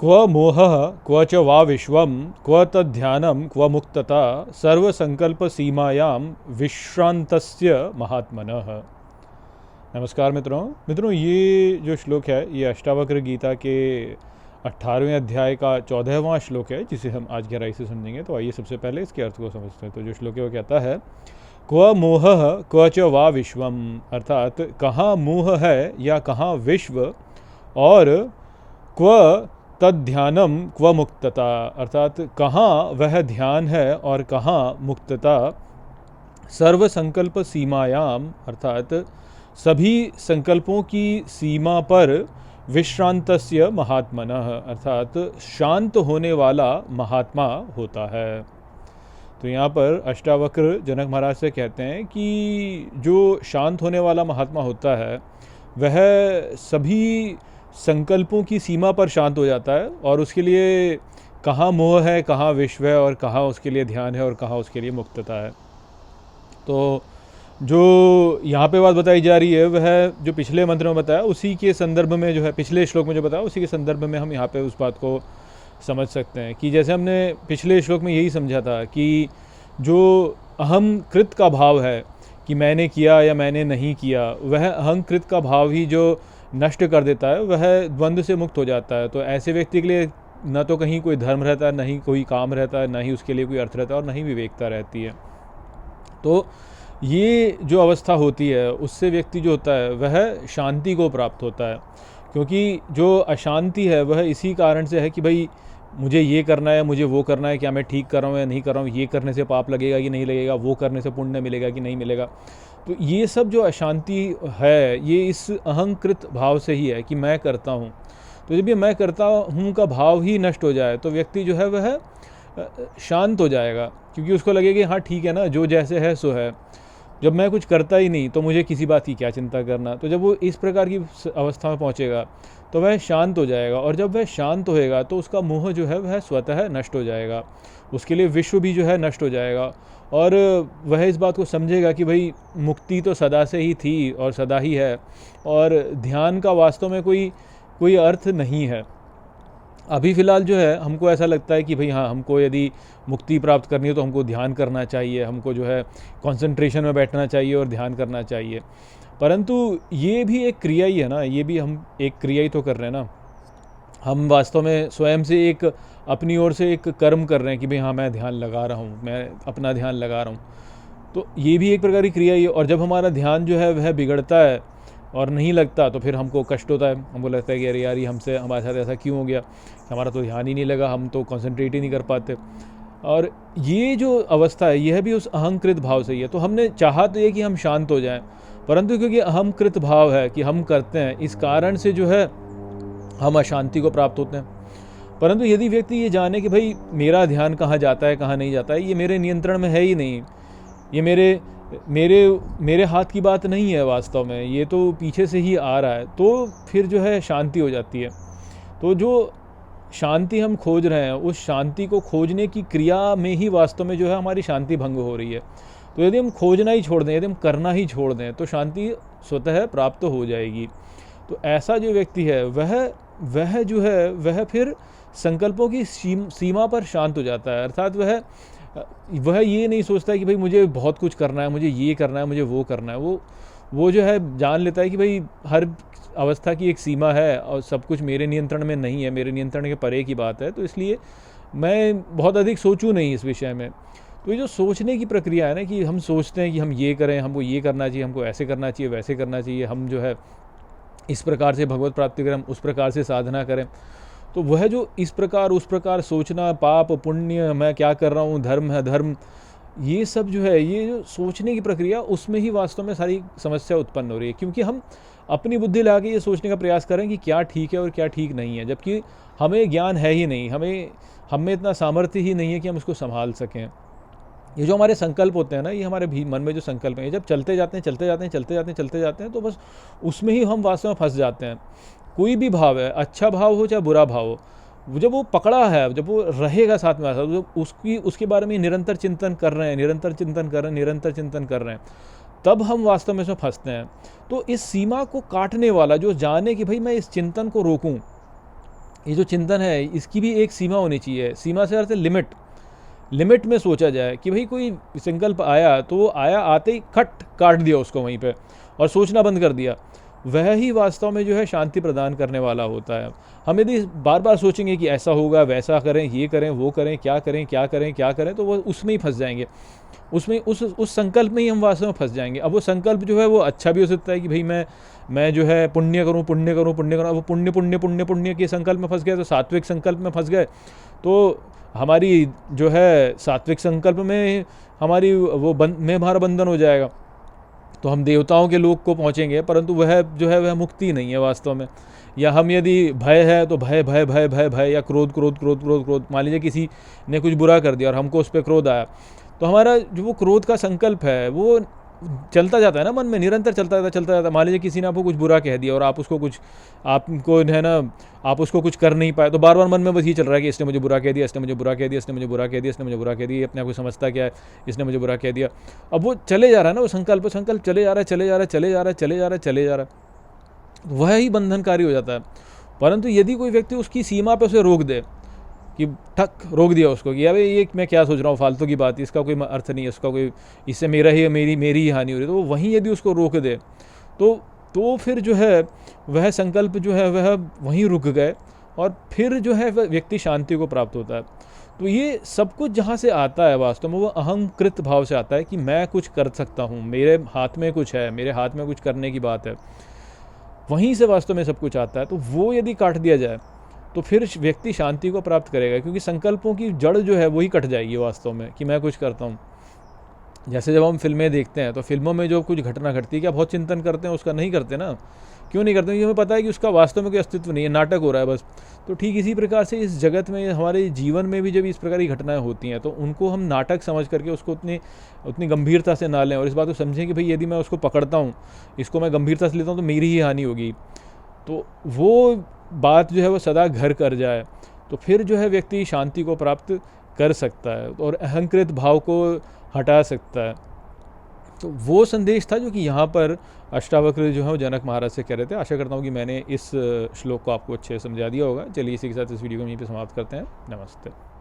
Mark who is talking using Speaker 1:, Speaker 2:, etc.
Speaker 1: क्व मोहः क्व च वा विश्वं क्व तद्ध्यानं क्व मुक्तता सर्वसंकल्पसीमायां विश्रांतस्य महात्मनः। नमस्कार मित्रों, ये जो श्लोक है ये अष्टावक्र गीता के 18वें अध्याय का 14वां श्लोक है, जिसे हम आज गहराई से समझेंगे। तो आइए सबसे पहले इसके अर्थ को समझते हैं। तो जो श्लोक है वो कहता है, क्व मोहः क्व च वा विश्वम, अर्थात कहाँ मोह है या कहाँ विश्व, और क्व तद्ध्यानम क्व मुक्तता, अर्थात कहाँ वह ध्यान है और कहाँ मुक्तता। सर्व संकल्प सीमायाम, अर्थात सभी संकल्पों की सीमा पर विश्रांतस्य महात्मनः, अर्थात शांत होने वाला महात्मा होता है। तो यहाँ पर अष्टावक्र जनक महाराज से कहते हैं कि जो शांत होने वाला महात्मा होता है वह सभी संकल्पों की सीमा पर शांत हो जाता है, और उसके लिए कहाँ मोह है, कहाँ विश्व है, और कहाँ उसके लिए ध्यान है और कहाँ उसके लिए मुक्तता है। तो जो यहाँ पे बात बताई जा रही है वह जो पिछले मंत्र में बताया उसी के संदर्भ में, जो है पिछले श्लोक में जो बताया उसी के संदर्भ में हम यहाँ पे उस बात को समझ सकते हैं। कि जैसे हमने पिछले श्लोक में यही समझा था कि जो अहंकृत का भाव है कि मैंने किया या मैंने नहीं किया, वह अहंकृत का भाव ही जो नष्ट कर देता है, वह द्वंद्व से मुक्त हो जाता है। तो ऐसे व्यक्ति के लिए न तो कहीं कोई धर्म रहता है, न ही कोई काम रहता है, न ही उसके लिए कोई अर्थ रहता है, और न ही विवेकता रहती है। तो ये जो अवस्था होती है उससे व्यक्ति जो होता है वह शांति को प्राप्त होता है। क्योंकि जो अशांति है वह इसी कारण से है कि भाई मुझे ये करना है, मुझे वो करना है, क्या मैं ठीक कर रहा हूँ या नहीं कर रहा हूँ, ये करने से पाप लगेगा कि नहीं लगेगा, वो करने से पुण्य मिलेगा कि नहीं मिलेगा। तो ये सब जो अशांति है ये इस अहंकृत भाव से ही है कि मैं करता हूँ। तो जब ये मैं करता हूँ का भाव ही नष्ट हो जाए तो व्यक्ति जो है वह शांत हो जाएगा, क्योंकि उसको लगेगा कि हाँ ठीक है ना, जो जैसे है सो है। जब मैं कुछ करता ही नहीं तो मुझे किसी बात की क्या चिंता करना। तो जब वो इस प्रकार की अवस्था में पहुँचेगा तो वह शांत हो जाएगा, और जब वह शांत होएगा तो उसका मोह जो है वह स्वतः नष्ट हो जाएगा। उसके लिए विश्व भी जो है नष्ट हो जाएगा, और वह इस बात को समझेगा कि भाई मुक्ति तो सदा से ही थी और सदा ही है, और ध्यान का वास्तव में कोई अर्थ नहीं है। अभी फ़िलहाल जो है हमको ऐसा लगता है कि भाई हाँ, हमको यदि मुक्ति प्राप्त करनी है तो हमको ध्यान करना चाहिए, हमको जो है कंसंट्रेशन में बैठना चाहिए और ध्यान करना चाहिए। परंतु ये भी एक क्रिया ही है ना, ये भी हम एक क्रिया ही तो कर रहे हैं ना। हम वास्तव में स्वयं से एक अपनी ओर से एक कर्म कर रहे हैं कि भाई हाँ मैं ध्यान लगा रहा हूँ, मैं अपना ध्यान लगा रहा हूँ। तो ये भी एक प्रकार की क्रिया ही है। और जब हमारा ध्यान जो है वह बिगड़ता है और नहीं लगता तो फिर हमको कष्ट होता है। हमको लगता है कि अरे यार, ये हमारे साथ ऐसा क्यों हो गया, हमारा तो ध्यान ही नहीं लगा, हम तो कंसंट्रेट ही नहीं कर पाते। और ये जो अवस्था है यह भी उस अहंकृत भाव से ही है। तो हमने चाहा तो ये कि हम शांत हो जाएं, परंतु क्योंकि अहंकृत भाव है कि हम करते हैं, इस कारण से जो है हम अशांति को प्राप्त होते हैं। परंतु यदि व्यक्ति ये जाने कि भाई मेरा ध्यान कहाँ जाता है कहाँ नहीं जाता है, ये मेरे नियंत्रण में है ही नहीं, ये मेरे हाथ की बात नहीं है वास्तव में, ये तो पीछे से ही आ रहा है, तो फिर जो है शांति हो जाती है। तो जो शांति हम खोज रहे हैं उस शांति को खोजने की क्रिया में ही वास्तव में जो है हमारी शांति भंग हो रही है। तो यदि हम खोजना ही छोड़ दें, यदि हम करना ही छोड़ दें, तो शांति स्वतः प्राप्त हो जाएगी। तो ऐसा जो व्यक्ति है वह जो है वह फिर संकल्पों की सीमा पर शांत हो जाता है। अर्थात वह ये नहीं सोचता है कि भाई मुझे बहुत कुछ करना है, मुझे ये करना है, मुझे वो करना है। वो जो है जान लेता है कि भाई हर अवस्था की एक सीमा है और सब कुछ मेरे नियंत्रण में नहीं है, मेरे नियंत्रण के परे की बात है। तो इसलिए मैं बहुत अधिक सोचूं नहीं इस विषय में। तो ये जो सोचने की प्रक्रिया है ना, कि हम सोचते हैं कि हम ये करें, हमको ये करना चाहिए, हमको ऐसे करना चाहिए, वैसे करना चाहिए, हम जो है इस प्रकार से भगवत प्राप्ति करें, उस प्रकार से साधना करें। तो वह जो इस प्रकार उस प्रकार सोचना, पाप पुण्य, मैं क्या कर रहा हूँ, धर्म है धर्म, ये सब जो है, ये जो सोचने की प्रक्रिया, उसमें ही वास्तव में सारी समस्या उत्पन्न हो रही है। क्योंकि हम अपनी बुद्धि लगा के ये सोचने का प्रयास करें कि क्या ठीक है और क्या ठीक नहीं है, जबकि हमें ज्ञान है ही नहीं, हम में इतना सामर्थ्य ही नहीं है कि हम उसको संभाल सकें। ये जो हमारे संकल्प होते हैं ना, ये हमारे भी मन में जो संकल्प हैं, जब चलते जाते हैं तो बस उसमें ही हम वास्तव में फंस जाते हैं। कोई भी भाव है, अच्छा भाव हो चाहे बुरा भाव हो, जब वो पकड़ा है, जब वो रहेगा साथ में, जब उसके बारे में निरंतर चिंतन कर रहे हैं, तब हम वास्तव में इसमें फंसते हैं। तो इस सीमा को काटने वाला जो जाने कि भाई मैं इस चिंतन को रोकूं, ये जो चिंतन है इसकी भी एक सीमा होनी चाहिए। सीमा से अर्थ है लिमिट। लिमिट में सोचा जाए कि भाई कोई संकल्प आया तो वो आया, आते ही खट काट दिया उसको वहीं पे और सोचना बंद कर दिया। वह ही वास्तव में जो है शांति प्रदान करने वाला होता है। हम यदि बार बार सोचेंगे कि ऐसा होगा, वैसा करें, ये करें, वो करें, क्या करें, क्या करें, क्या करें, तो वो उसमें ही फंस जाएंगे। उसमें उस संकल्प में ही हम वास्तव में फंस जाएंगे। अब वो संकल्प जो है वो अच्छा भी हो सकता है कि भाई मैं जो है पुण्य करूँ, पुण्य करूँ, पुण्य करूँ। अब वो पुण्य पुण्य पुण्य पुण्य के संकल्प में फंस गए, तो सात्विक संकल्प में फंस गए, तो हमारी जो है सात्विक संकल्प में हमारी वो में हमारा बंधन हो जाएगा, तो हम देवताओं के लोक को पहुँचेंगे, परंतु वह जो है वह मुक्ति नहीं है वास्तव में। या हम यदि भय है तो भय भय भय भय भय, या क्रोध क्रोध क्रोध क्रोध क्रोध, मान लीजिए किसी ने कुछ बुरा कर दिया और हमको उस पर क्रोध आया, तो हमारा जो वो क्रोध का संकल्प है वो चलता जाता है ना मन में, निरंतर चलता जाता। मान लीजिए किसी ने आपको कुछ बुरा कह दिया और आप आपको है ना, आप उसको कुछ कर नहीं पाए, तो बार बार मन में बस ये चल रहा है कि इसने मुझे बुरा कह दिया, इसने मुझे बुरा कह दिया, इसने मुझे बुरा कह दिया, इसने मुझे बुरा कह दिया, अपने आप को समझता क्या है, इसने मुझे बुरा कह दिया। अब वो चले जा रहा है ना, वो संकल्प चले जा रहा है, चले जा रहा है, चले जा रहा है, चले जा रहा है, चले जा रहा है, वह ही बंधनकारी हो जाता है। परंतु यदि कोई व्यक्ति उसकी सीमा पर उसे रोक दे, कि ठक रोक दिया उसको कि अरे ये मैं क्या सोच रहा हूँ, फालतू की बात, इसका कोई अर्थ नहीं है, इसका कोई, इससे मेरी ही हानि हो रही है, तो वो वहीं यदि उसको रोक दे तो फिर जो है वह संकल्प जो है वह वहीं रुक गए, और फिर जो है वह व्यक्ति शांति को प्राप्त होता है। तो ये सब कुछ जहाँ से आता है वास्तव में वो अहंकृत भाव से आता है कि मैं कुछ कर सकता हूँ, मेरे हाथ में कुछ है, मेरे हाथ में कुछ करने की बात है, वहीं से वास्तव में सब कुछ आता है। तो वो यदि काट दिया जाए तो फिर व्यक्ति शांति को प्राप्त करेगा, क्योंकि संकल्पों की जड़ जो है वही कट जाएगी वास्तव में कि मैं कुछ करता हूँ। जैसे जब हम फिल्में देखते हैं तो फिल्मों में जो कुछ घटना घटती है, क्या बहुत चिंतन करते हैं उसका? नहीं करते ना। क्यों नहीं करते? क्योंकि हमें पता है कि उसका वास्तव में कोई अस्तित्व नहीं है, नाटक हो रहा है बस। तो ठीक इसी प्रकार से इस जगत में, हमारे जीवन में भी जब इस प्रकार की घटनाएं होती हैं तो उनको हम नाटक समझ करके उसको उतनी गंभीरता से ना लें, और इस बात को समझें कि भाई यदि मैं उसको पकड़ता हूँ, इसको मैं गंभीरता से लेता हूँ, तो मेरी ही हानि होगी। तो वो बात जो है वो सदा घर कर जाए, तो फिर जो है व्यक्ति शांति को प्राप्त कर सकता है और अहंकृत भाव को हटा सकता है। तो वो संदेश था जो कि यहाँ पर अष्टावक्र जो है वो जनक महाराज से कह रहे थे। आशा करता हूँ कि मैंने इस श्लोक को आपको अच्छे से समझा दिया होगा। चलिए इसी के साथ इस वीडियो को यहीं पे समाप्त करते हैं। नमस्ते।